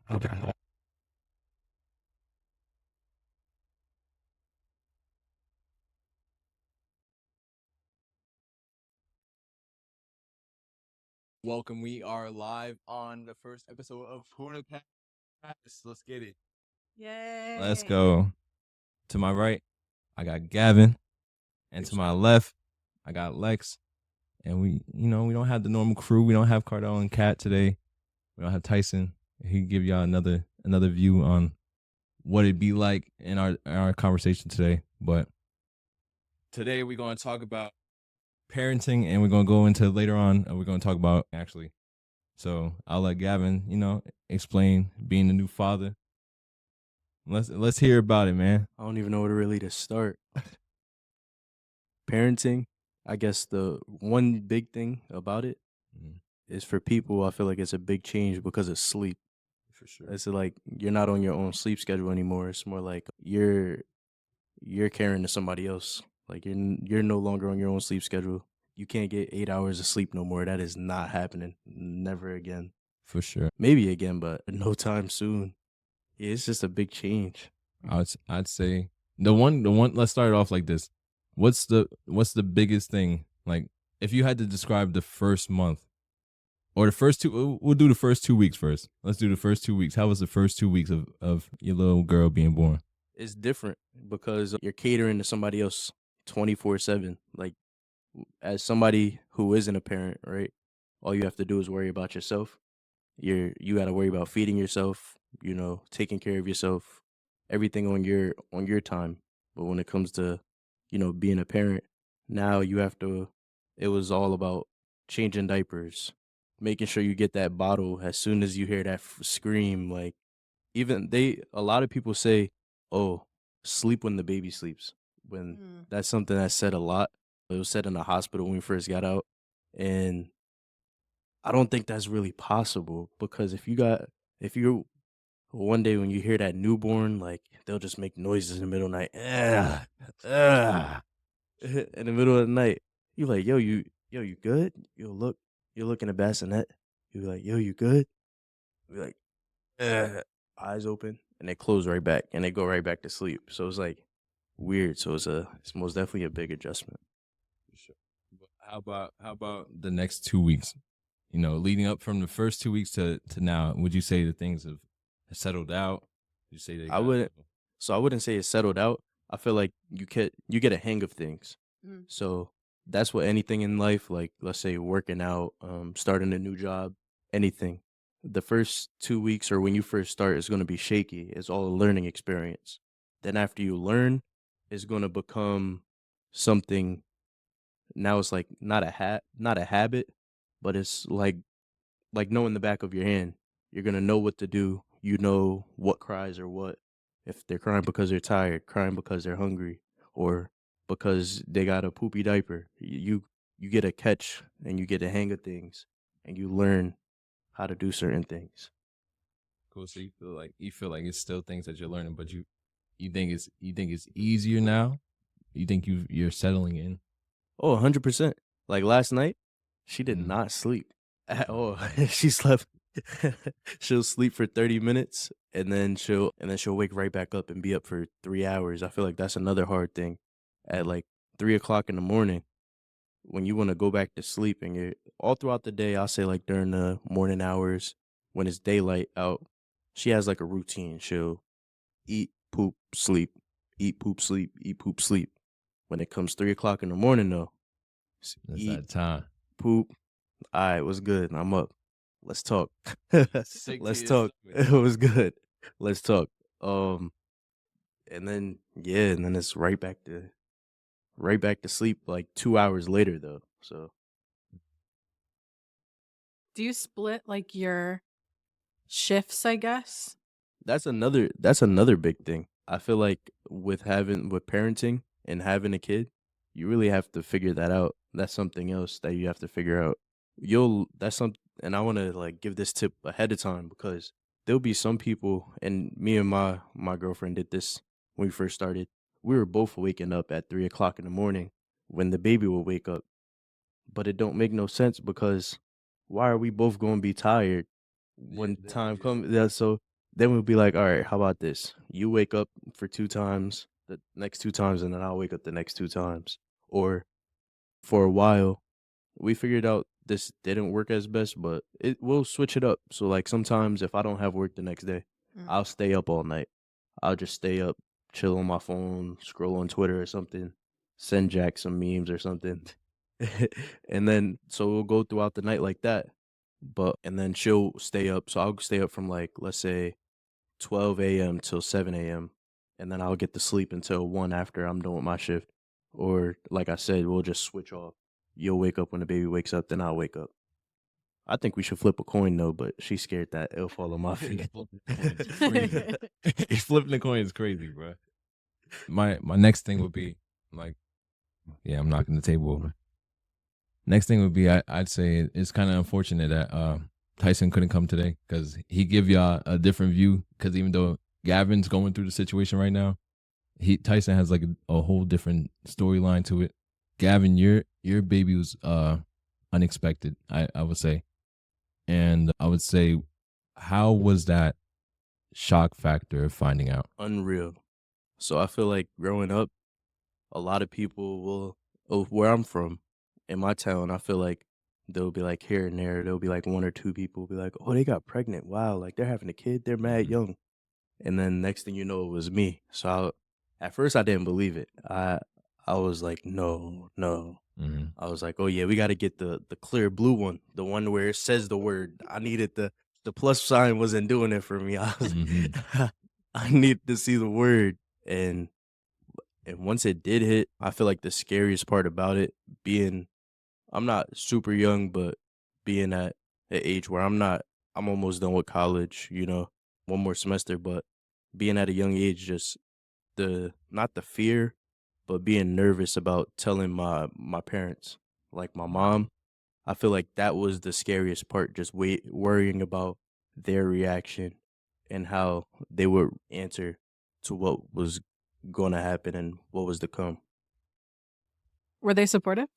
Okay. Welcome. We are live on the first episode of PoodahCast. Let's get it. Yay. Let's go. To my right, I got Gavin, and to my left, I got Lex. And we don't have the normal crew. We don't have Cardell and Kat today. We don't have Tyson. He can give y'all another view on what it'd be like in our conversation today. But today we're going to talk about parenting, and we're going to go into later on. We're going to talk about actually. So I'll let Gavin, explain being a new father. Let's hear about it, man. I don't even know where really to start. Parenting, I guess the one big thing about it is for people, I feel like it's a big change because of sleep. For sure. It's like you're not on your own sleep schedule anymore. It's more like you're caring to somebody else. Like you're no longer on your own sleep schedule. You can't get 8 hours of sleep no more. That is not happening. Never again. For sure. Maybe again, but no time soon. Yeah, it's just a big change. I'd say the one let's start it off like this. What's the biggest thing? Like if you had to describe the first month or the first two, we'll do the first 2 weeks first. Let's do the first 2 weeks. How was the first 2 weeks of your little girl being born? It's different because you're catering to somebody else 24/7. Like as somebody who isn't a parent, right? All you have to do is worry about yourself. You got to worry about feeding yourself, taking care of yourself, everything on your time. But when it comes to, being a parent, now you have to it was all about changing diapers, making sure you get that bottle as soon as you hear that scream. Like even a lot of people say, "Oh, sleep when the baby sleeps." When that's something that's said a lot. It was said in the hospital when we first got out, and I don't think that's really possible because if you one day when you hear that newborn, like they'll just make noises in the middle of the night, in the middle of the night. You like, you good? You look in the bassinet. You be like, yo, you good? Be like, eyes open, and they close right back, and they go right back to sleep. So it's like weird. So it's most definitely a big adjustment. For sure. But how about the next 2 weeks? Leading up from the first 2 weeks to now, would you say that things have settled out? Would you say they I wouldn't. So I wouldn't say it's settled out. I feel like you get a hang of things. So that's what anything in life, like let's say working out, starting a new job, anything. The first 2 weeks or when you first start is going to be shaky. It's all a learning experience. Then after you learn, it's going to become something. Now it's like not a habit, but it's like knowing the back of your hand. You're gonna know what to do. You know what cries or what. If they're crying because they're tired, crying because they're hungry, or because they got a poopy diaper. You get a catch and you get a hang of things, and you learn how to do certain things. cool? So you feel like it's still things that you're learning, but you think it's easier now? You think you're settling in? Oh, 100%. Like last night, she did Mhm. not sleep at all. She slept. She'll sleep for 30 minutes and then she'll wake right back up and be up for 3 hours. I feel like that's another hard thing. At like 3 o'clock in the morning, when you want to go back to sleep and you're all throughout the day, I'll say like during the morning hours when it's daylight out, she has like a routine. She'll eat, poop, sleep, eat, poop, sleep, eat, poop, sleep. When it comes 3 o'clock in the morning though, That's eat, that time. poop. All right, what's good? I'm up. Let's talk. Sick to Let's your talk. stomach. It was good. Let's talk. Um, and then yeah, and then it's right back to sleep like 2 hours later though. So Do you split like your shifts, I guess? that's another big thing. I feel like with parenting and having a kid, you really have to figure that out. That's something else that you have to figure out. You'll that's some and I want to like give this tip ahead of time because there'll be some people and me and my girlfriend did this when we first started. We were both waking up at 3 o'clock in the morning when the baby will wake up, but it don't make no sense because why are we both going to be tired Yeah, when time comes? Yeah, so then we'll be like, all right, how about this? You wake up for 2 times, the next 2 times, and then I'll wake up the next 2 times. Or for a while, we figured out this didn't work as best, but we'll switch it up. So like sometimes if I don't have work the next day, I'll stay up all night. I'll just stay up, chill on my phone, scroll on Twitter or something, send Jack some memes or something. And then so we'll go throughout the night like that. And then she'll stay up. So I'll stay up from like let's say 12 a.m. till 7 a.m. and then I'll get to sleep until 1 after I'm done with my shift. Or like I said, we'll just switch off. You'll wake up when the baby wakes up, then I'll wake up. I think we should flip a coin though, but she's scared that it'll fall on my feet. Flipping the coin is crazy, bro. My next thing would be like, yeah, I'm knocking the table over. Next thing would be I'd say it's kind of unfortunate that Tyson couldn't come today because he give y'all a different view. Because even though Gavin's going through the situation right now, Tyson has like a whole different storyline to it. Gavin, your baby was unexpected, I would say, and I would say, how was that shock factor of finding out? Unreal. So I feel like growing up, a lot of people will, where I'm from, in my town, I feel like they'll be like here and there, there'll be like 1 or 2 people be like, oh, they got pregnant. Wow, like they're having a kid, they're mad young. And then next thing you know, it was me. So at first I didn't believe it. I was like, no. Mm-hmm. I was like, oh yeah, we got to get the clear blue one, the one where it says the word. I needed the plus sign wasn't doing it for me. I was I needed to see the word, and once it did hit, I feel like the scariest part about it being, I'm not super young, but being at an age where I'm almost done with college, 1 more semester, but being at a young age, just not the fear, but being nervous about telling my parents, like my mom. I feel like that was the scariest part, just worrying about their reaction and how they would answer to what was going to happen and what was to come. Were they supportive?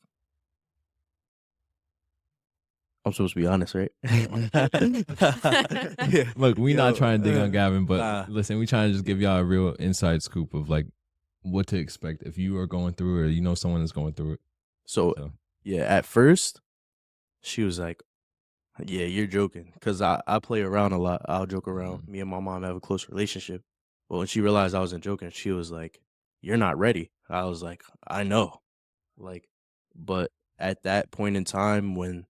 I'm supposed to be honest, right? Look, we not trying to dig on Gavin, but nah. listen, we trying to just give y'all a real inside scoop of like what to expect if you are going through it or someone is going through it. So yeah, at first, she was like, yeah, you're joking. Because I play around a lot. I'll joke around. Me and my mom have a close relationship. But when she realized I wasn't joking, she was like, you're not ready. I was like, I know. But at that point in time, when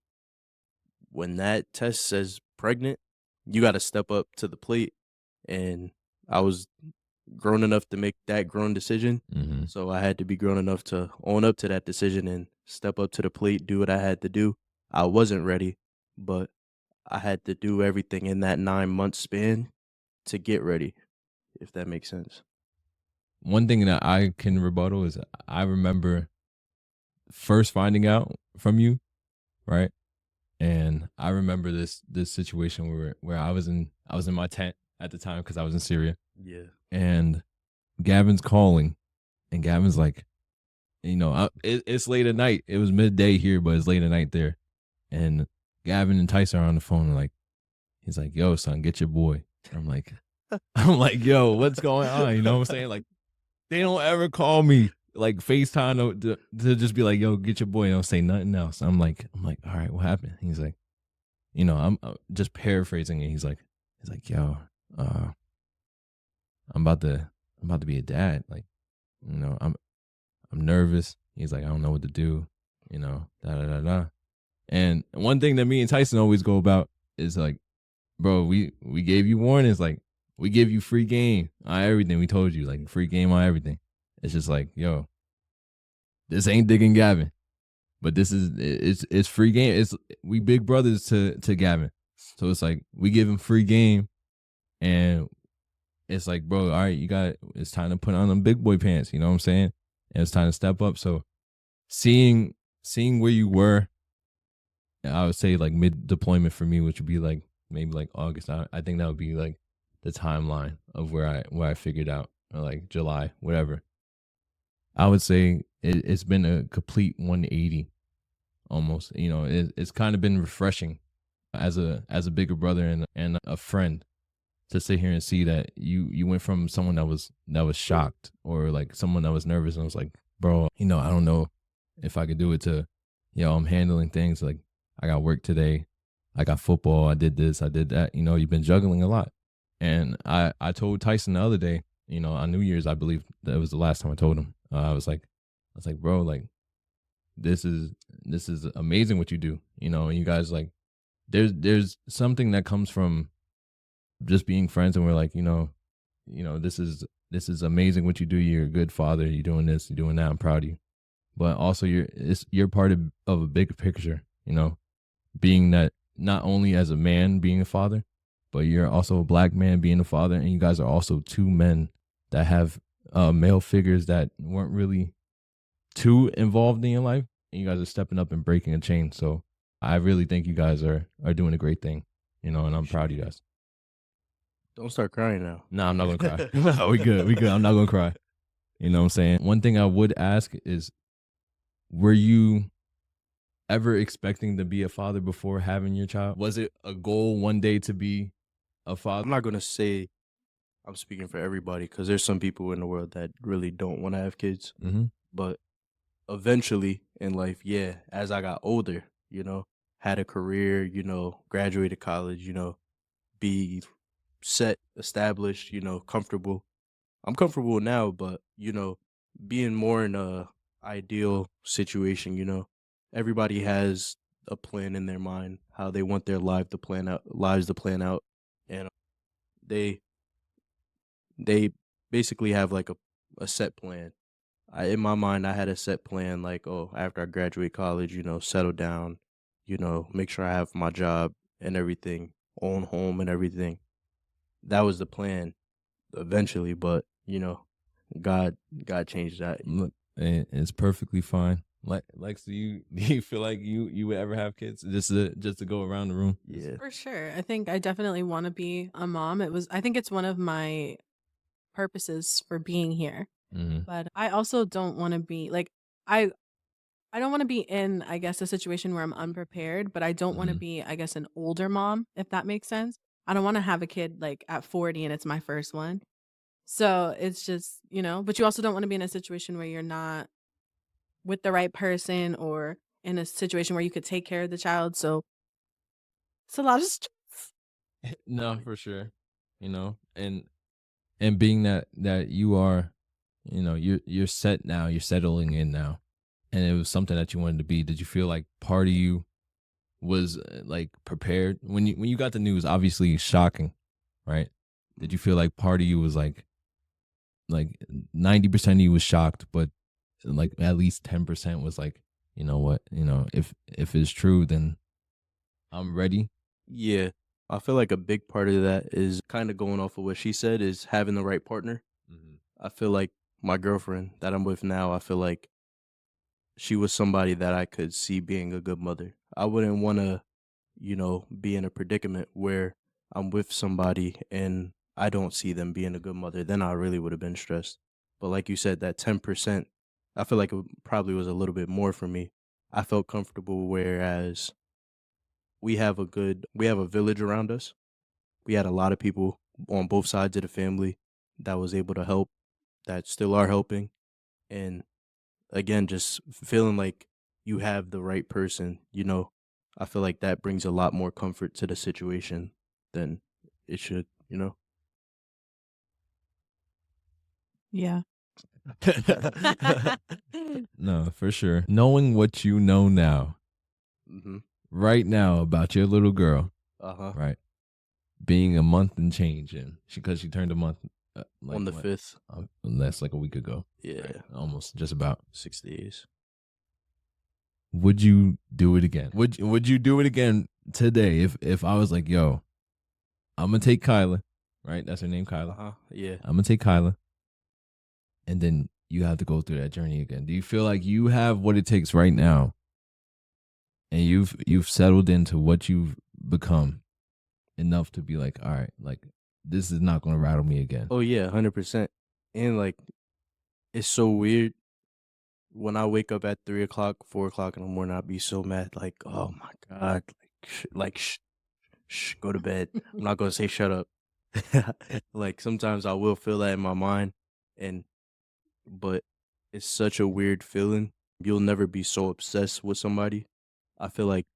that test says pregnant, you got to step up to the plate. And I was grown enough to make that grown decision. Mm-hmm. So I had to be grown enough to own up to that decision and step up to the plate, do what I had to do. I wasn't ready, but I had to do everything in that 9-month span to get ready, if that makes sense. One thing that I can rebuttal is I remember first finding out from you, right? And I remember this situation where I was in my tent at the time because I was in Syria. Yeah. And Gavin's calling, and Gavin's like, it's late at night. It was midday here, but it's late at night there. And Gavin and Tyson are on the phone, and like, he's like, yo, son, get your boy. I'm like, yo, what's going on? You know what I'm saying? Like, they don't ever call me like FaceTime to just be like, yo, get your boy. They don't say nothing else. I'm like, all right, what happened? He's like, I'm just paraphrasing it. He's like, yo, I'm about to be a dad. Like, I'm nervous. He's like, I don't know what to do. Da da da da. And one thing that me and Tyson always go about is like, bro, we gave you warnings. Like, we give you free game on everything. We told you, like, free game on everything. It's just like, yo, this ain't digging Gavin, but this is it's free game. We big brothers to Gavin, so it's like we give him free game, and it's like, bro, all right, it's time to put on them big boy pants. You know what I'm saying? And it's time to step up. So seeing where you were, I would say like mid deployment for me, which would be like maybe like August. I think that would be like the timeline of where I figured out, or like July, whatever. I would say it's been a complete 180 almost. It's kind of been refreshing as a bigger brother and a friend to sit here and see that you went from someone that was shocked, or like someone that was nervous and was like, bro, I don't know if I could do it, to, I'm handling things like, I got work today, I got football, I did this, I did that. You've been juggling a lot. And I told Tyson the other day, on New Year's, I believe that was the last time I told him. I was like, bro, like, this is amazing what you do. And you guys, like, there's something that comes from just being friends, and we're like, this is amazing what you do. You're a good father. You're doing this, you're doing that. I'm proud of you. But also, you're part of a big picture. Being that, not only as a man being a father, but you're also a Black man being a father, and you guys are also two men that have male figures that weren't really too involved in your life, and you guys are stepping up and breaking a chain. So I really think you guys are doing a great thing, and I'm proud of you guys. Don't start crying now. No, I'm not gonna cry. No, we good. I'm not gonna cry. You know what I'm saying? One thing I would ask is, were you ever expecting to be a father before having your child? Was it a goal one day to be a father? I'm not gonna say I'm speaking for everybody, because there's some people in the world that really don't want to have kids. Mm-hmm. But eventually in life, yeah, as I got older, had a career, graduated college, be set, established, comfortable. I'm comfortable now, but, being more in a ideal situation, everybody has a plan in their mind, how they want their lives to plan out. And they basically have like a set plan. In my mind, I had a set plan, like, oh, after I graduate college, settle down, make sure I have my job and everything, own home and everything. That was the plan eventually, but God changed that. Look, it's perfectly fine. Like, Lex, do you feel like you would ever have kids, just to go around the room? Yeah. For sure. I think I definitely want to be a mom. I think it's one of my purposes for being here. Mm-hmm. But I also don't want to be like, I don't want to be in, I guess, a situation where I'm unprepared, but I don't want to be, I guess, an older mom, if that makes sense. I don't want to have a kid like at 40 and it's my first one. So it's just, but you also don't want to be in a situation where you're not with the right person, or in a situation where you could take care of the child. So it's a lot of stress. No, for sure. And being that you are, you're set now, you're settling in now, and it was something that you wanted to be. Did you feel like part of you was like prepared when you got the news? Obviously shocking, right? Did you feel like part of you was like 90% of you was shocked, but like at least 10% was like, you know what, if it's true, then I'm ready? Yeah. I feel like a big part of that is kind of going off of what she said, is having the right partner. Mm-hmm. I feel like my girlfriend that I'm with now, I feel like she was somebody that I could see being a good mother. I wouldn't want to, be in a predicament where I'm with somebody and I don't see them being a good mother. Then I really would have been stressed. But like you said, that 10%, I feel like it probably was a little bit more for me. I felt comfortable, whereas we have a village around us. We had a lot of people on both sides of the family that was able to help, that still are helping. And again, just feeling like you have the right person, I feel like that brings a lot more comfort to the situation than it should. Yeah. No, for sure. Knowing what you know now, Mm-hmm. right now, about your little girl, Uh-huh. right? Being a month and change, and because she turned a month like On the what? 5th. That's like a week ago. Yeah. Right? Almost, just about. 6 days. Would you do it again? Would you do it again today if I was like, yo, I'm gonna take Kyla, right? That's her name, Kyla. Uh-huh. Yeah. I'm gonna take Kyla, and then you have to go through that journey again. Do you feel like you have what it takes right now, and you've settled into what you've become enough to be like, all right, like, this is not gonna rattle me again? Oh yeah, 100%. And like, it's so weird. When I wake up at 3 o'clock, 4 o'clock in the morning, I'd be so mad, like, oh my God, go to bed. I'm not gonna say shut up. Like sometimes I will feel that in my mind, and but it's such a weird feeling. You'll never be so obsessed with somebody. I feel like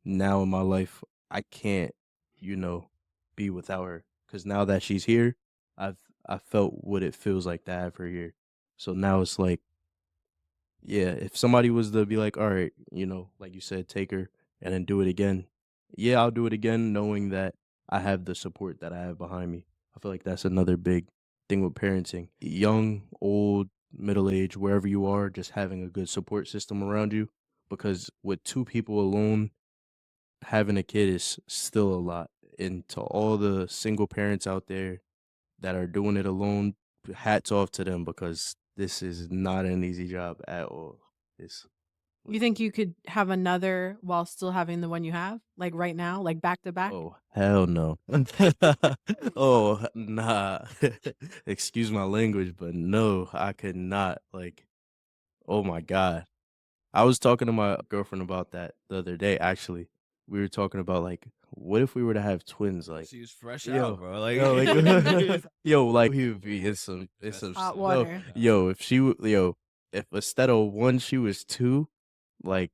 now in my life I can't, you know, be without her because now that she's here, I've I felt what it feels like to have her here. So now it's like, yeah, if somebody was to be like, all right, like you said, take her and then do it again. Yeah, I'll do it again, knowing that I have the support that I have behind me. I feel like that's another big thing with parenting. Young, old, middle age, wherever you are, just having a good support system around you. Because with two people alone, having a kid is still a lot. And to all the single parents out there that are doing it alone, hats off to them because this is not an easy job at all. It's You think you could have another while still having the one you have? Like right now? Like back to back? oh hell no. Oh nah. Excuse my language, but no, I could not. Like, oh my god. I was talking to my girlfriend about that the other day. Actually, we were talking about like, what if we were to have twins? Like, She was fresh yo, out, bro. Like, yo, like, yo, like we would be in some Hot no, water. yo, if instead of one she was two, like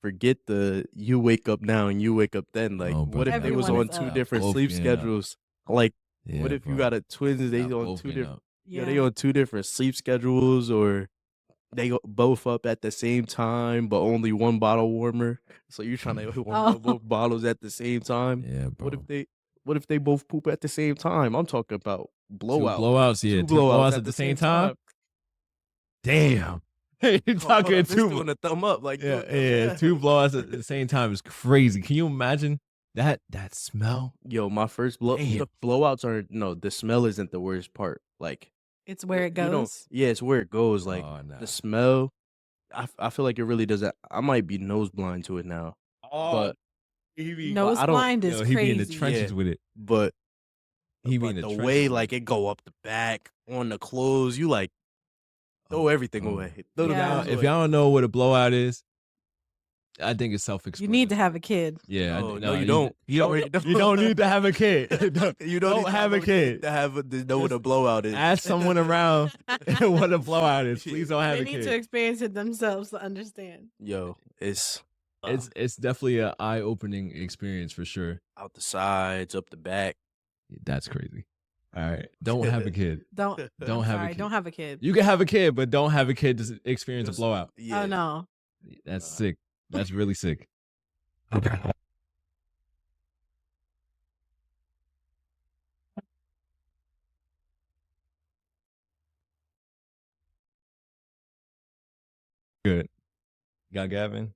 forget the you wake up now and you wake up then. Like, Oh, what brother, if they was Everyone on is two up. different both sleep getting up. schedules? Like, Yeah, what if you bro. got a twins? They Y'all on both two getting different. up. Yeah, they on two different sleep schedules, or both up at the same time, but only one bottle warmer. So you're trying to warm Oh. up both bottles at the same time. Yeah, What bro. if they both poop at the same time? I'm talking about blowout. Two blowouts, yeah. Two Two blowouts blowouts at the same time. Damn. You're Hold talking up, it's two. doing a thumb up. Like, Yeah, do a thumb yeah. down. Two blowouts at the same time is crazy. Can you imagine that smell? Yo, my first Damn. blowouts are no. The smell isn't the worst part. Like, It's where it you don't. goes. Yeah, it's where it goes. Like Oh, nah. the smell. I feel like it really doesn't. I might be nose blind to it now, Oh, but he be, Nose I don't- blind is yo, he be in the crazy. trenches Yeah. with it. but He be in but the the trenches way with like it go up the back on the clothes, you like throw everything Oh. away. Throw the Yeah. clothes If away. y'all don't know what a blowout is, I think it's You self-explanatory. need to have a kid. Yeah, No, you don't. You already don't. You don't need to have a kid. You don't have a kid. to have to know what a blowout is. Ask someone around what a blowout is. Please don't have They a need to kid. experience it themselves to understand. Yo, it's It's definitely an eye-opening experience for sure. out the sides, up the back. That's crazy. All right, don't have a kid. Don't Don't I'm have a sorry, kid. don't have a kid. You can have a kid, but don't have a kid to experience a blowout. Yeah. Oh no. That's sick. That's really sick. Good. Got Gavin?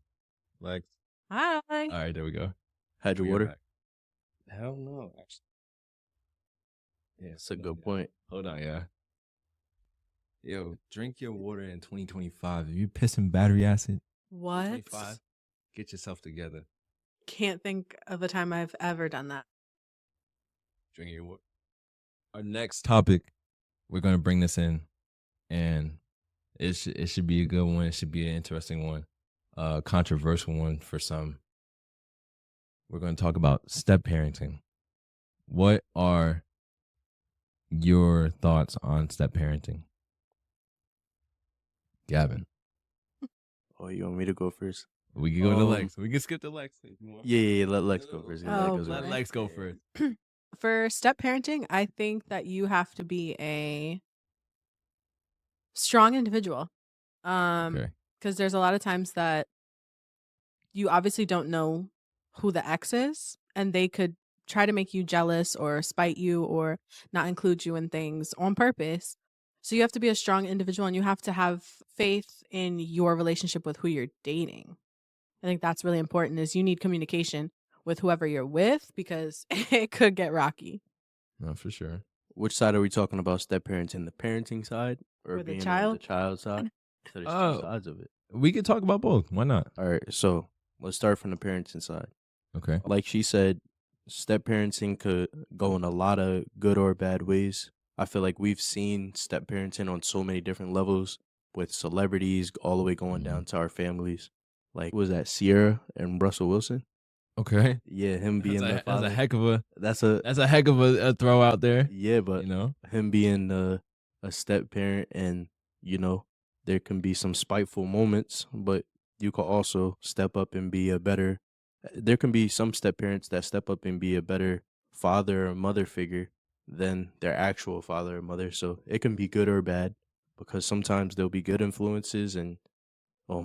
Lex? Hi. All right, there we go. Had your We are water? back. Hell no, actually. Yeah, That's a good point. Hold on, yeah. Yo, drink your water in 2025. If you pissing battery acid, What? 25, get yourself together. Can't think of a time I've ever done that. Drink your water. Our next topic, we're gonna bring this in, and it should be a good one. It should be an interesting one, controversial one for some. We're gonna talk about step parenting. What are your thoughts on step parenting, Gavin? Oh, you want me to go first? We can go to Um, Lex. We can skip to Lex if you want. Yeah. Let Lex go first. Yeah, Oh, that goes Let boy. Lex go first. For step parenting, I think that you have to be a strong individual. Okay. Because there's a lot of times that you obviously don't know who the ex is, and they could try to make you jealous or spite you or not include you in things on purpose. So you have to be a strong individual and you have to have faith in your relationship with who you're dating. I think that's really important is you need communication with whoever you're with because it could get rocky. No, for sure. Which side are we talking about? Step parenting, the parenting side, or Or the being on child? the child side? So there's Oh. two sides of it. We could talk about both. Why not? All right, so let's start from the parenting side. Okay. Like she said, step parenting could go in a lot of good or bad ways. I feel like we've seen step parenting on so many different levels with celebrities all the way going down to our families. Like, was that Sierra and Russell Wilson? Okay. Yeah, him being the That's a father. heck of a That's a throw out there. yeah, but You know. him being a step parent, and you know, there can be some spiteful moments, but you can also step up and be a better. There can be some step parents that step up and be a better father or mother figure than their actual father or mother. So it can be good or bad, because sometimes there'll be good influences and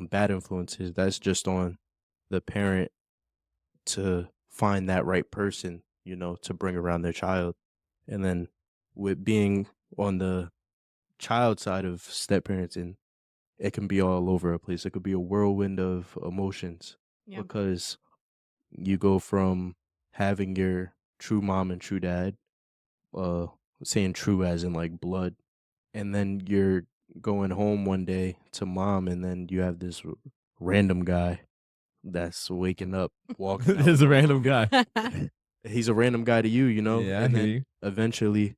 bad influences. That's just on the parent to find that right person, you know, to bring around their child. And then with being on the child side of step parenting, it can be all over a place. It could be a whirlwind of emotions, Yeah. because you go from having your true mom and true dad, uh, saying true as in like blood, and then you're going home one day to mom, and then you have this random guy that's waking up, walking out. There's a random guy. He's a random guy to you, you know? Yeah, I And hear then you. eventually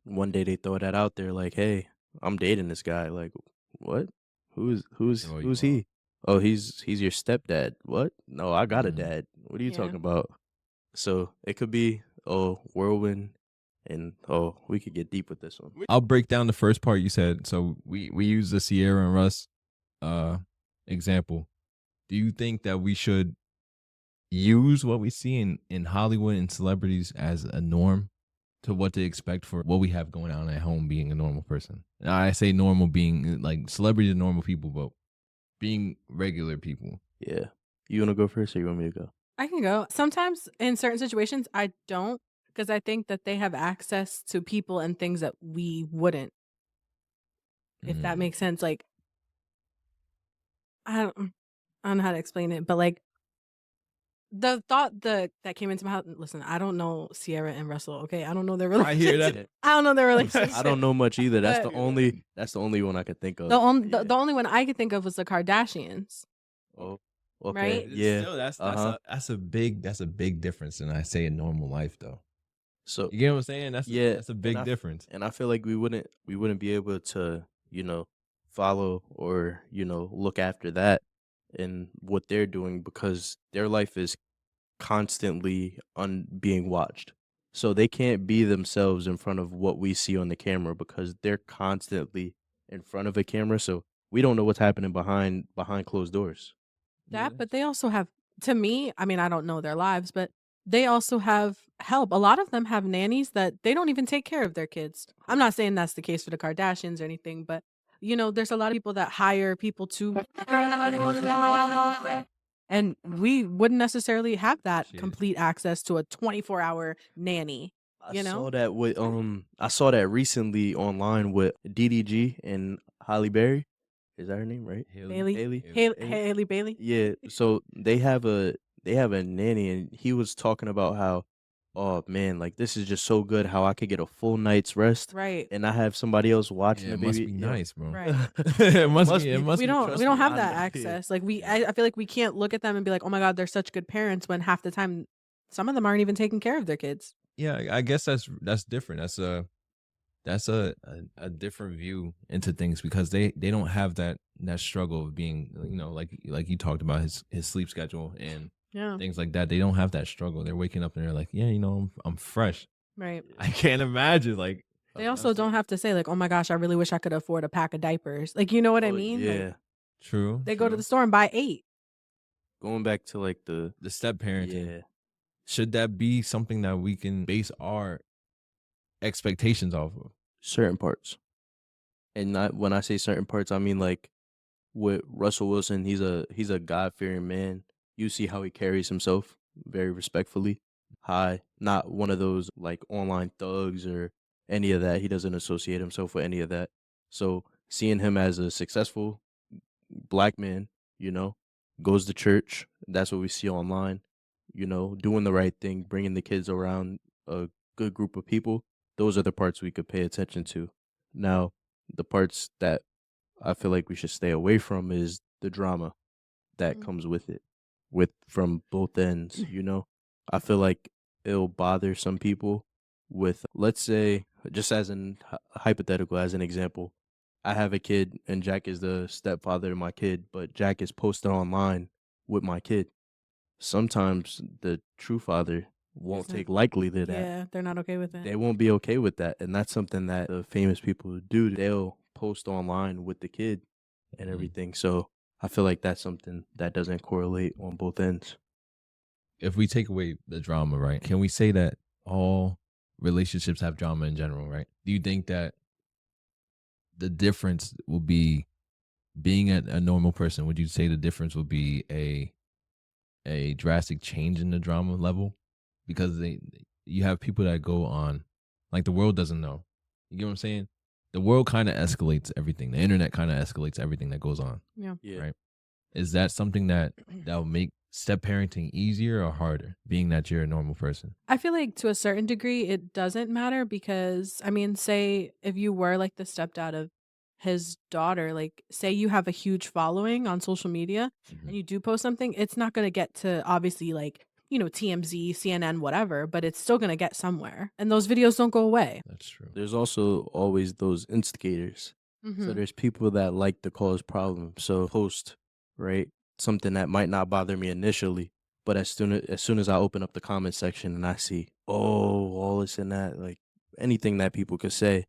one day they throw that out there like, "Hey, I'm dating this guy." Like, "What? Throw you Who's off. he?" "Oh, he's your stepdad." "What?" "No, I got a Mhm. dad." "What are you Yeah. talking about?" So, it could be whirlwind, and we could get deep with this one. I'll break down the first part you said. So we use the Sierra and Russ uh example. Do you think that we should use what we see in Hollywood and celebrities as a norm to what to expect for what we have going on at home being a normal person? Now, I say normal being like celebrities are normal people, but being regular people. Yeah. You wanna go first, or you want me to go? I can go. Sometimes in certain situations, I don't, because I think that they have access to people and things that we wouldn't, if that Mm. makes sense. Like, I don't know how to explain it, but like the thought that came into my head. Listen, I don't know Sierra and Russell. Okay, I don't know their I hear relationship. that. I don't know their I relationship. don't know much either. That's But the only one I could think of. the only one I could think of was the Kardashians, Oh, okay. right? Yeah. Still, Uh-huh. that's a big difference than I say a normal life though. So, You get what I'm saying? yeah, That's a and big difference. I feel like we wouldn't be able to, follow or, look after that and what they're doing, because their life is constantly being watched. So they can't be themselves in front of what we see on the camera, because they're constantly in front of a camera. So we don't know what's happening behind closed doors. That, but they also have, to me, I mean, I don't know their lives, but they also have help. A lot of them have nannies that they don't even take care of their kids. I'm not saying that's the case for the Kardashians or anything, but there's a lot of people that hire people to, and we wouldn't necessarily have that Shit. complete access to a 24-hour nanny. I saw that recently online with DDG and Holly Berry. Is that her name, right? Bailey, Haley? Haley Bailey, Yeah, so they have a nanny, and he was talking about how, "Oh man, like this is just so good how I could get a full night's rest, right? and I have somebody else watching Yeah, the it must baby." be Yeah. nice, bro. Right. It must Must be. It be. must We be. don't Trust we don't me, have I that know. Yeah. access. Like Yeah. I feel like we can't look at them and be like, "Oh my god, they're such good parents," when half the time some of them aren't even taking care of their kids. Yeah, I guess that's different. That's a different view into things because they don't have that struggle of being like you talked about his sleep schedule and Yeah. things like that. They don't have that struggle. They're waking up and they're like, yeah, I'm fresh. Right. I can't imagine like They also don't have to say like, "Oh my gosh, I really wish I could afford a pack of diapers." Like, you know what I Oh mean? Like yeah. true. they go to the store and buy 8. Going back to like The step parenting. yeah, Should that be something that we can base our expectations off of? certain parts. And not when I say certain parts, I mean like with Russell Wilson, he's a God-fearing man. You see how he carries himself, very respectfully, high, not one of those like online thugs or any of that. He doesn't associate himself with any of that. So seeing him as a successful black man, you know, goes to church. That's what we see online, doing the right thing, bringing the kids around a good group of people. Those are the parts we could pay attention to. Now, the parts that I feel like we should stay away from is the drama that Mm. comes with it, with from both ends. I feel like it'll bother some people with, let's say, just as an hypothetical, as an example, I have a kid and Jack is the stepfather of my kid, but Jack is posted online with my kid. sometimes the true father won't Isn't- take likely to that. Yeah, they're not okay with it. They won't be okay with that. And that's something that the famous people do. They'll post online with the kid and everything. So I feel like that's something that doesn't correlate on both ends. If we take away the drama, right, can we say that all relationships have drama in general, right? Do you think that the difference will be being a normal person? Would you say the difference will be a drastic change in the drama level? Because you have people that go on, like the world doesn't know. You get what I'm saying? The world kind of escalates everything. The internet kind of escalates everything that goes on. Yeah. Right. Is that something that will make step parenting easier or harder, being that you're a normal person? I feel like to a certain degree it doesn't matter because I mean, say if you were like the stepdad of his daughter, like say you have a huge following on social media and you do post something, it's not going to get to obviously like, TMZ, CNN, whatever, but it's still going to get somewhere. And those videos don't go away. That's true. There's also always those instigators. So there's people that like to cause problems. So post, right, something that might not bother me initially, but as soon as I open up the comment section and I see, all this and that, like anything that people could say,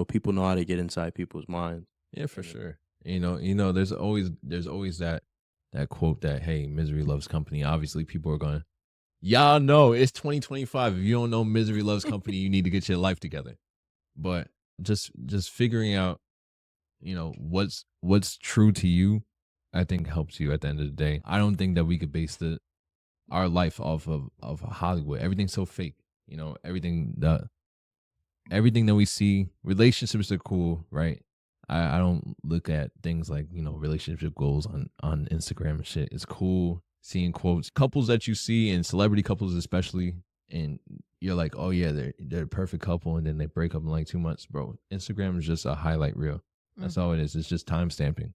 people know how to get inside people's minds. Yeah, for sure. There's always that quote that, hey, misery loves company. Obviously people are going, y'all know it's 2025. If you don't know misery loves company, you need to get your life together. But just figuring out, what's true to you, I think helps you at the end of the day. I don't think that we could base our life off of Hollywood. Everything's so fake. Everything that we see, relationships are cool, right? I don't look at things like, relationship goals on Instagram and shit. It's cool seeing quotes, couples that you see, and celebrity couples especially, and you're like, oh yeah, they're a perfect couple, and then they break up in like 2 months, bro. Instagram is just a highlight reel. That's all it is. It's just time stamping.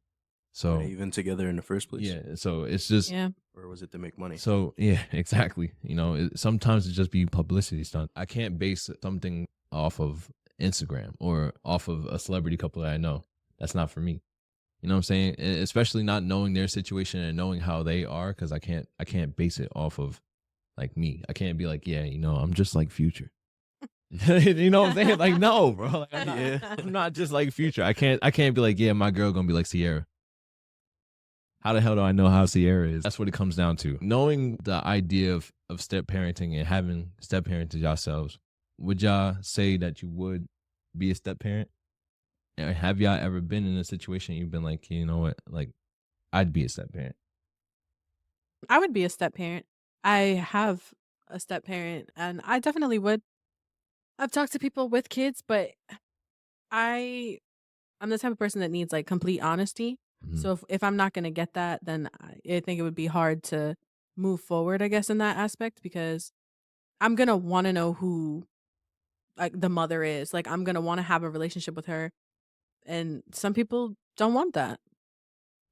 So Were they even together in the first place? yeah, so it's just Or was it to make money? So yeah, exactly. Sometimes it just be publicity stunt. I can't base something off of Instagram or off of a celebrity couple that I know. That's not for me. You know what I'm saying? Especially not knowing their situation and knowing how they are, because I can't base it off of like me. I can't be like, yeah, I'm just like Future. You know what I'm saying? Like, no, bro. Like, I'm not just like Future. I can't be like, yeah, my girl gonna be like Sierra. How the hell do I know how Sierra is? That's what it comes down to. Knowing the idea of step parenting and having step parented yourselves, would y'all say that you would be a step parent? And have y'all ever been in a situation you've been like, you know what, like, I'd be a step parent? I would be a step parent. I have a step parent and I definitely would. I've talked to people with kids, but I'm the type of person that needs like complete honesty. So if I'm not going to get that, then I think it would be hard to move forward, I guess, in that aspect, because I'm going to want to know who like the mother is. Like I'm going to want to have a relationship with her. And some people don't want that.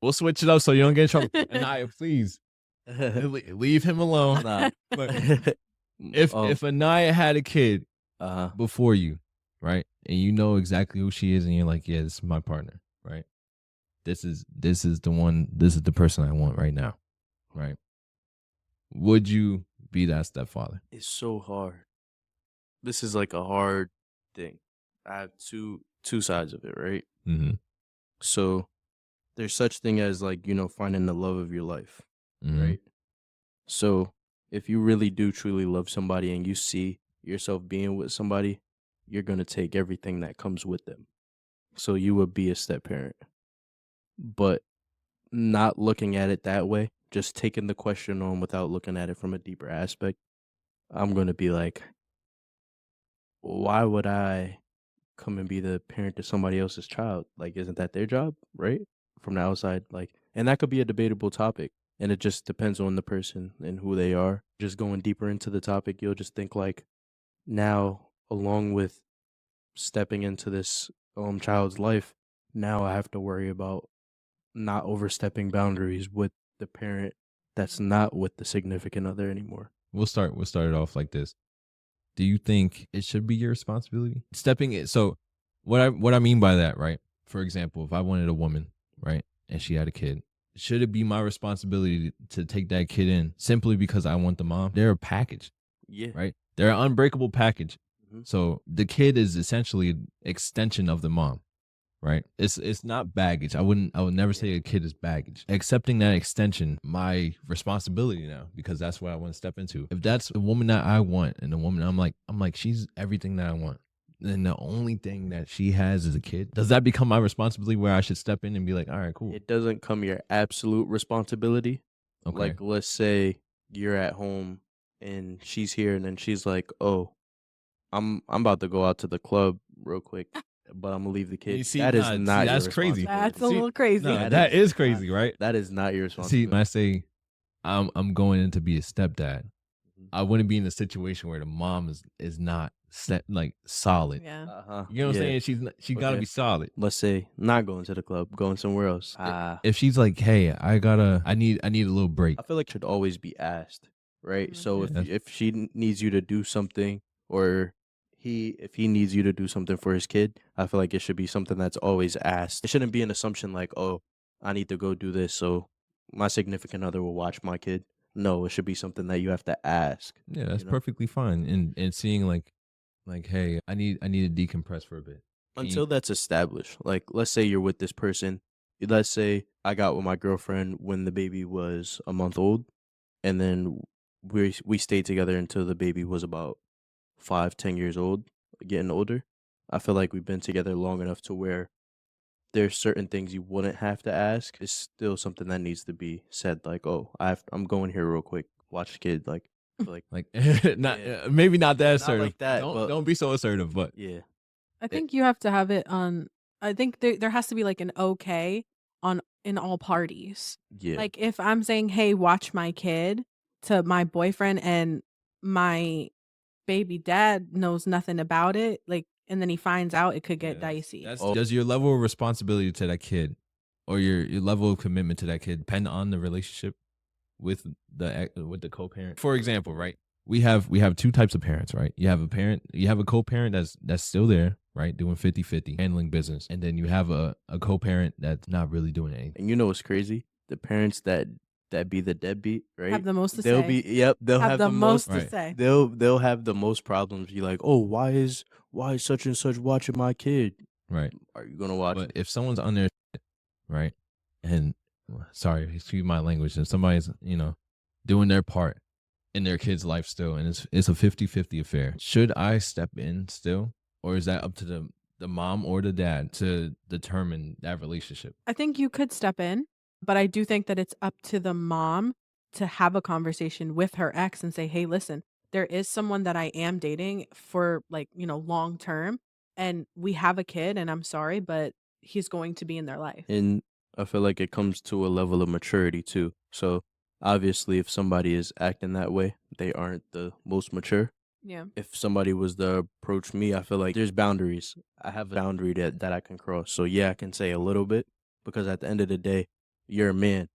We'll switch it up so you don't get in trouble. Anaya, please leave him alone. Nah. If Anaya had a kid Uh-huh. before you, right, and you know exactly who she is, and you're like, yeah, this is my partner, right? This is the one. This is the person I want right now, right? Would you be that stepfather? It's so hard. This is like a hard thing. I have two sides of it, right? Mm-hmm. So there's such thing as like, finding the love of your life, right? So if you really do truly love somebody and you see yourself being with somebody, you're going to take everything that comes with them. So you would be a step parent. But not looking at it that way, just taking the question on without looking at it from a deeper aspect, I'm going to be like, why would I come and be the parent to somebody else's child? Like, isn't that their job, right? From the outside, like, and that could be a debatable topic, and it just depends on the person and who they are. Just going deeper into the topic, you'll just think like, now, along with stepping into this child's life, now I have to worry about not overstepping boundaries with the parent that's not with the significant other anymore. We'll start it off like this. Do you think it should be your responsibility stepping it? So what I mean by that, right? For example, if I wanted a woman, right, and she had a kid, should it be my responsibility to take that kid in simply because I want the mom? They're a package, Yeah. right? They're an unbreakable package. Mhm. So the kid is essentially an extension of the mom, right? It's not baggage. I would never say a kid is baggage. Accepting that extension, my responsibility now, because that's what I want to step into. If that's the woman that I want and the woman I'm like, she's everything that I want. Then the only thing that she has is a kid. Does that become my responsibility where I should step in and be like, all right, cool. It doesn't come your absolute responsibility. Okay. Like, let's say you're at home and she's here, and then she's like, "Oh, I'm about to go out to the club real quick, but I'm gonna leave the kid." You see, that is nah, see, not your that's crazy. That's a responsibility. little crazy. No, That that is is crazy, right? That is not your See, responsibility. when I say I'm going in to be a stepdad, Mhm. I wouldn't be in a situation where the mom is not set, like solid. Yeah. Uh-huh. You know what I'm Yeah. saying? She gotta Okay. be solid. Let's say not going to the club, going somewhere else. If she's like, hey, I need a little break. I feel like it should always be asked, right? Mhm. So Yeah. if she needs you to do something, or if he needs you to do something for his kid, I feel like it should be something that's always asked. It shouldn't be an assumption like, oh, I need to go do this, so my significant other will watch my kid. No, it should be something that you have to ask. Yeah, that's you know? perfectly fine. And seeing like, hey, I need to decompress for a bit. Can you- Until that's established. Like, let's say you're with this person. Let's say I got with my girlfriend when the baby was a month old, and then we stayed together until the baby was about 5, 10 years old, getting older. I feel like we've been together long enough to where there's certain things you wouldn't have to ask. It's still something that needs to be said. Like, oh, I'm going here real quick. Watch the kid. Like, I feel like like not Yeah. maybe not that Not assertive. like that, but- Don't be so assertive, but yeah, I think you have to have it on. I think there has to be like an okay on in all parties. yeah. Like if I'm saying, "Hey, watch my kid" to my boyfriend and my baby dad knows nothing about it, like, and then he finds out, it could get dicey. Oh. Does your level of responsibility to that kid or your level of commitment to that kid depend on the relationship with the co-parent? For example, right? We have two types of parents, right? You have a co-parent that's still there, right? Doing 50-50, handling business. And then you have a co-parent that's not really doing anything. And you know what's crazy? The parents that be the deadbeat, right? Have the most to they'll say. they'll have the most to Right. say. they'll have the most problems. You're like, oh, why is such and such watching my kid? Right. Are you gonna watch? But if someone's on their shit, right? And sorry, excuse my language, and somebody's, doing their part in their kid's life still, and it's a 50-50 affair. Should I step in still? Or is that up to the mom or the dad to determine that relationship? I think you could step in, but I do think that it's up to the mom to have a conversation with her ex and say, "Hey, listen, there is someone that I am dating for like, long term, and we have a kid, and I'm sorry, but he's going to be in their life." And I feel like it comes to a level of maturity too. So obviously, if somebody is acting that way, they aren't the most mature. Yeah. If somebody was to approach me, I feel like there's boundaries. I have a boundary that I can cross. So yeah, I can say a little bit, because at the end of the day, you're a man.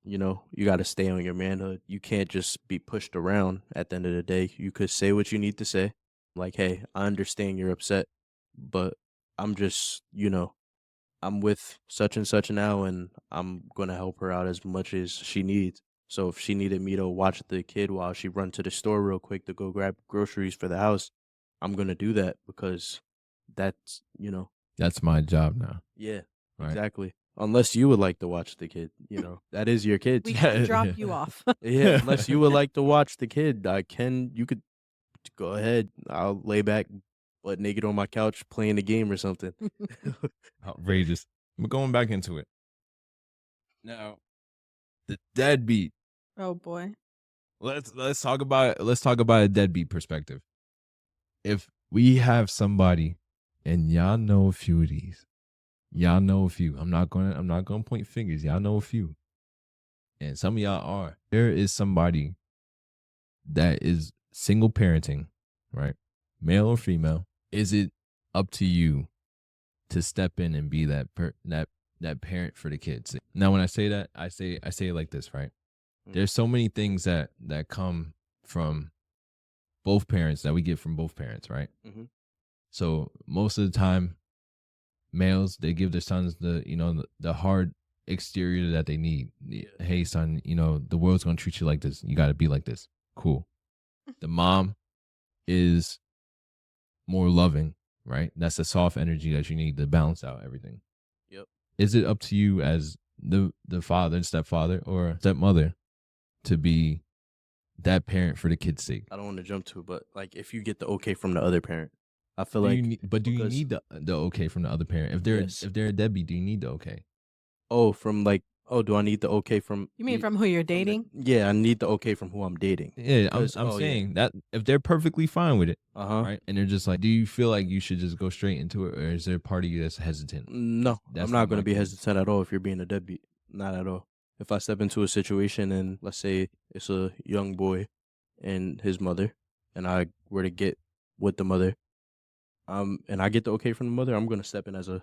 You got to stay on your manhood. You can't just be pushed around. At the end of the day, you could say what you need to say. Like, hey, I understand you're upset, but I'm just, I'm with such and such now, and I'm going to help her out as much as she needs. So if she needed me to watch the kid while she run to the store real quick to go grab groceries for the house, I'm going to do that, because that's, That's my job now. yeah, Right. exactly. Unless you would like to watch the kid, that is your kid. We can drop Yeah. you off. Yeah, unless you would like to watch the kid, you could go ahead. I'll lay back butt naked on my couch playing the game or something. Outrageous. We're going back into it. Now, the deadbeat. Oh boy. Let's talk about a deadbeat perspective. If we have somebody, and y'all know a few of these. Y'all know a few. I'm not gonna point fingers. Y'all know a few. And some of y'all are. There is somebody that is single parenting, right? Male or female. Is it up to you to step in and be that parent for the kids? Now, when I say that, I say it like this, right? There's so many things that come from both parents, that we get from both parents, right? Mhm. So most of the time, males, they give their sons the hard exterior that they need. Hey, son, the world's gonna treat you like this. You got to be like this. Cool. The mom is more loving, right? That's the soft energy that you need to balance out everything. Yep. Is it up to you as the father, stepfather, or stepmother to be that parent for the kid's sake? I don't want to jump to it, but like if you get the okay from the other parent, I feel Do like you need, do you because need the okay from the other parent? yes. If they're a deadbeat, do you need the okay? From like, do I need the okay from You mean from who you're from the dating? yeah, I need the okay from who I'm dating. Yeah, I'm Because saying that if they're perfectly fine with it, uh-huh. right? And they're just like, do you feel like you should just go straight into it, or is there a part of you that's hesitant? No, That's I'm not not going my to be case. hesitant at all if you're being a deadbeat. Not at all. If I step into a situation and let's say it's a young boy and his mother, and I were to get with the mother, and I get the okay from the mother, I'm gonna step in as a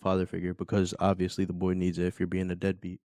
father figure because obviously the boy needs it if you're being a deadbeat.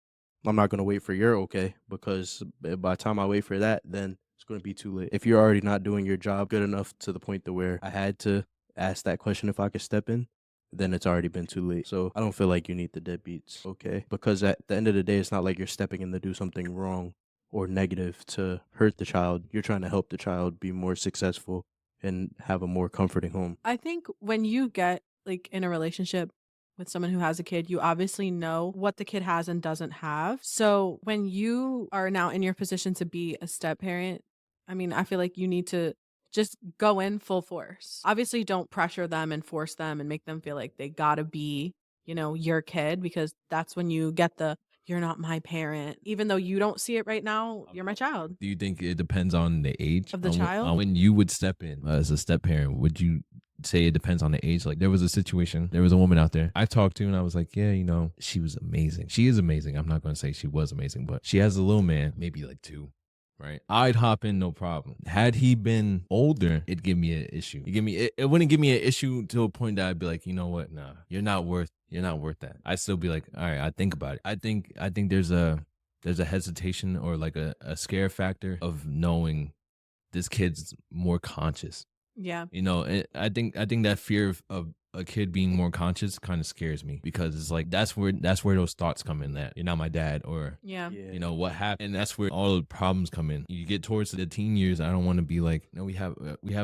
I'm not gonna wait for your okay because by the time I wait for that, then it's gonna be too late. If you're already not doing your job good enough to the point to where I had to ask that question if I could step in, then it's already been too late. So I don't feel like you need the deadbeats, okay? Because at the end of the day, it's not like you're stepping in to do something wrong or negative to hurt the child. You're trying to help the child be more successful and have a more comforting home. I think when you get like in a relationship with someone who has a kid, you obviously know what the kid has and doesn't have. So when you are now in your position to be a step parent, I mean, I feel like you need to just go in full force. Obviously, don't pressure them and force them and make them feel like they gotta be, your kid, because that's when you get the you're not my parent. Even though you don't see it right now, you're my child. Do you think it depends on the age Of the on child? when you would step in as a step parent? Would you say it depends on the age? Like there was a situation, there was a woman out there I talked to, and I was like, yeah, she was amazing. She is amazing. I'm not going to say she was amazing, but she has a little man, maybe like 2. Right, I'd hop in, no problem. Had he been older, it'd give me an issue. It wouldn't give me an issue to a point that I'd be like, you know what? Nah, you're not worth that. I'd still be like, all right, I think about it. I think there's a hesitation or like a scare factor of knowing this kid's more conscious. Yeah. I think that fear of a kid being more conscious kind of scares me because it's like that's where those thoughts come in, that you're not my dad, or Yeah. what happened, and that's where all the problems come in. You get towards the teen years, I don't want to be like, no, we have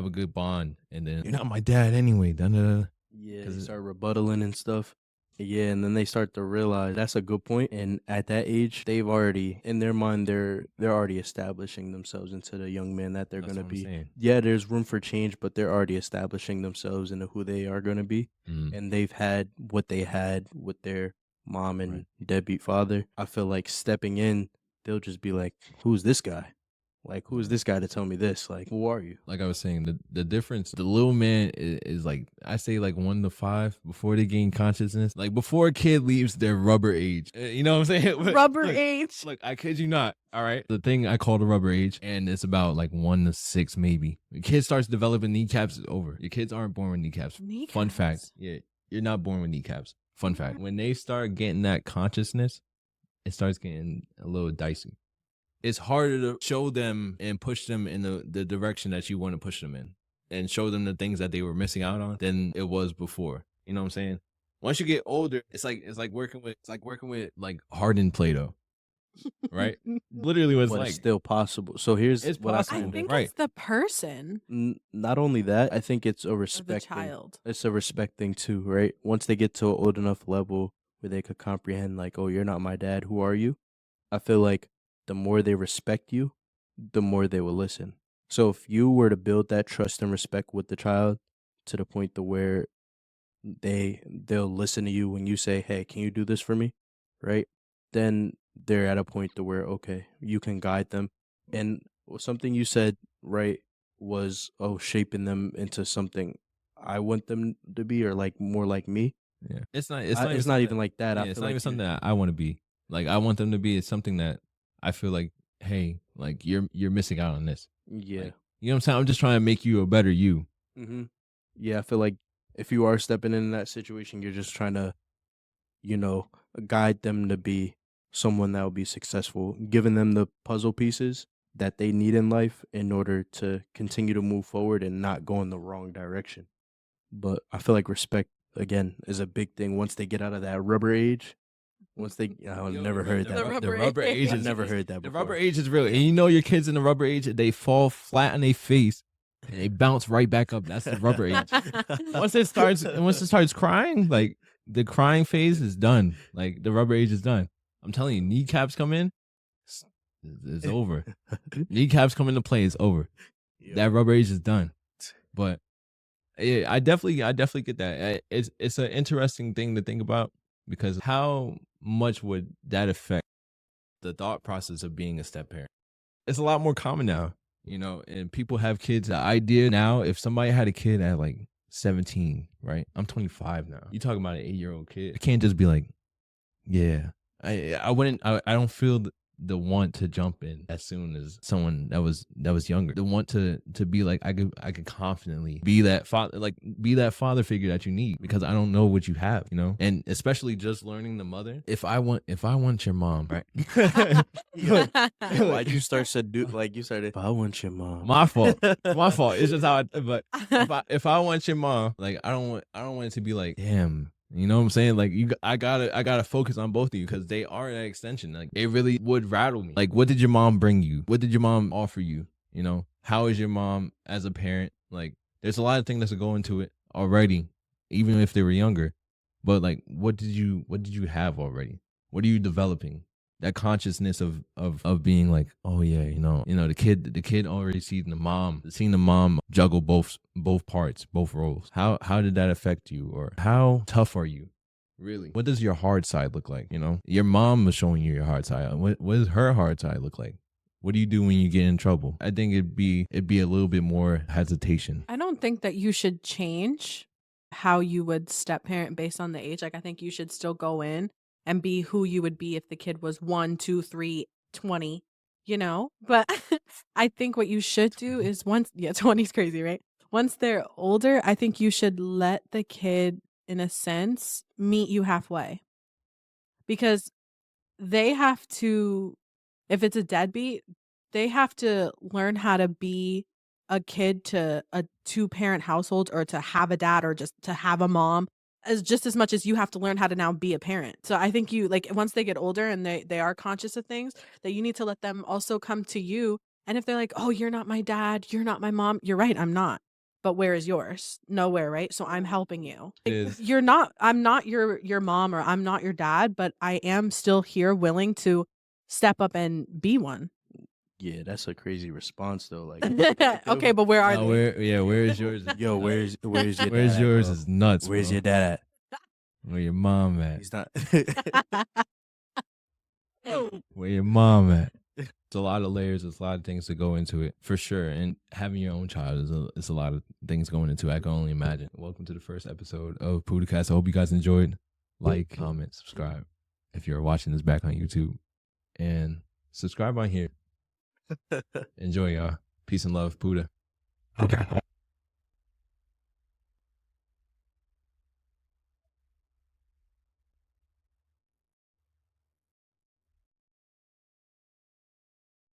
a good bond, and then you're not my dad anyway. Yeah, they start rebuttaling and stuff. Yeah, and then they start to realize that's a good point. And at that age, they've already in their mind they're already establishing themselves into the young man that they're That's gonna what I'm be. saying. Yeah, there's room for change, but they're already establishing themselves into who they are gonna be. And they've had what they had with their mom and deadbeat father. I feel like stepping in, they'll just be like, "Who's this guy? Like, who's this guy to tell me this? Like, who are you?" Like I was saying, the difference, the little man is like, I say like 1 to 5 before they gain consciousness. Like before a kid leaves their rubber age. You know what I'm saying? Rubber Look, age. Look, I kid you not. All right. The thing I call the rubber age, and it's about like 1 to 6 maybe. The kid starts developing kneecaps, it's over. Your kids aren't born with kneecaps. Fun fact. Yeah. You're not born with kneecaps. Fun fact. When they start getting that consciousness, it starts getting a little dicey. It's harder to show them and push them in the direction that you want to push them in, and show them the things that they were missing out on than it was before. You know what I'm saying? Once you get older, it's like working with like hardened Play-Doh, right? Literally what it's But like. it's still possible. So here's It's what possible. I I think Right. it's the person not only that, I think it's a or the respect thing. child. It's a respect thing too, right? Once they get to an old enough level where they could comprehend, like, oh, you're not my dad, who are you? I feel like the more they respect you, the more they will listen. So if you were to build that trust and respect with the child to the point to where they'll listen to you when you say, "Hey, can you do this for me?" Right? Then they're at a point to where okay, you can guide them. And something you said right was shaping them into something I want them to be or like more like me. Yeah. It's not It's not even like that. Yeah, I it's feel not like even something that I want to be. Like I want them to be. It's something that I feel like, hey, like you're missing out on this. yeah. Like, you know what I'm saying? I'm just trying to make you a better you. Mm-hmm. Yeah, I feel like if you are stepping in that situation, you're just trying to, you know, guide them to be someone that will be successful, giving them the puzzle pieces that they need in life in order to continue to move forward and not go in the wrong direction. But I feel like respect, again, is a big thing once they get out of that rubber age. Once they, I've never heard that. The The rubber age age. I've is never heard that the before. rubber age is real. And you know your kids in the rubber age, they fall flat on their face and they bounce right back up. That's the rubber age. Once it starts crying, like the crying phase is done. Like the rubber age is done. I'm telling you, kneecaps come in, it's over. Kneecaps come into play, it's over. Yeah. That rubber age is done. But yeah, I definitely get that. It's an interesting thing to think about because how much would that affect the thought process of being a step parent? It's a lot more common now, and people have kids. The idea now, if somebody had a kid at like 17, right? I'm 25 now. You talking about an 8-year-old kid? I can't just be like, yeah. I wouldn't. I don't feel the want to jump in as soon as someone that was younger. The want to be like I could confidently be that father figure that you need because I don't know what you have, and especially just learning the mother. If I want your mom, right? Why'd you start to do like you started? If I want your mom, My fault. My fault. It's just how. But if I want your mom, like I don't want it to be like, damn. You know what I'm saying? Like I gotta focus on both of you because they are that extension. Like it really would rattle me. Like what did your mom bring you? What did your mom offer you? How is your mom as a parent? Like there's a lot of things that go into it already, even if they were younger. But like what did you have already? What are you developing? That consciousness of being like, oh yeah, the kid already seeing the mom juggle both parts, both roles. How did that affect you, or how tough are you? Really, what does your hard side look like? Your mom was showing you your hard side. What does her hard side look like? What do you do when you get in trouble? I think it'd be a little bit more hesitation. I don't think that you should change how you would step parent based on the age. Like I think you should still go in and be who you would be if the kid was 1, 2, 3, 20, But I think what you should do is 20 is crazy, right? Once they're older, I think you should let the kid, in a sense, meet you halfway. Because they have to, if it's a deadbeat, they have to learn how to be a kid to a 2-parent household or to have a dad or just to have a mom as much as you have to learn how to now be a parent. So I think you once they get older and they are conscious of things, that you need to let them also come to you. And if they're like, oh, you're not my dad, you're not my mom, you're right, I'm not. But where is yours? Nowhere, right? So I'm helping you. I'm not your mom or I'm not your dad, but I am still here willing to step up and be one. Yeah, that's a crazy response though. Like, okay, but where are they? Where is yours? Yo, where's your dad Where's at, yours bro? is nuts. Where's bro. your dad at? Where your mom at? He's not. Where your mom at? It's a lot of layers. There's a lot of things to go into it for sure. And having your own child is a lot of things going into it. I can only imagine. Welcome to the first episode of PoodahCast. I hope you guys enjoyed. Like, comment, subscribe if you're watching this back on YouTube, and subscribe on here. Enjoy, y'all. Peace and love, Poodah. Okay.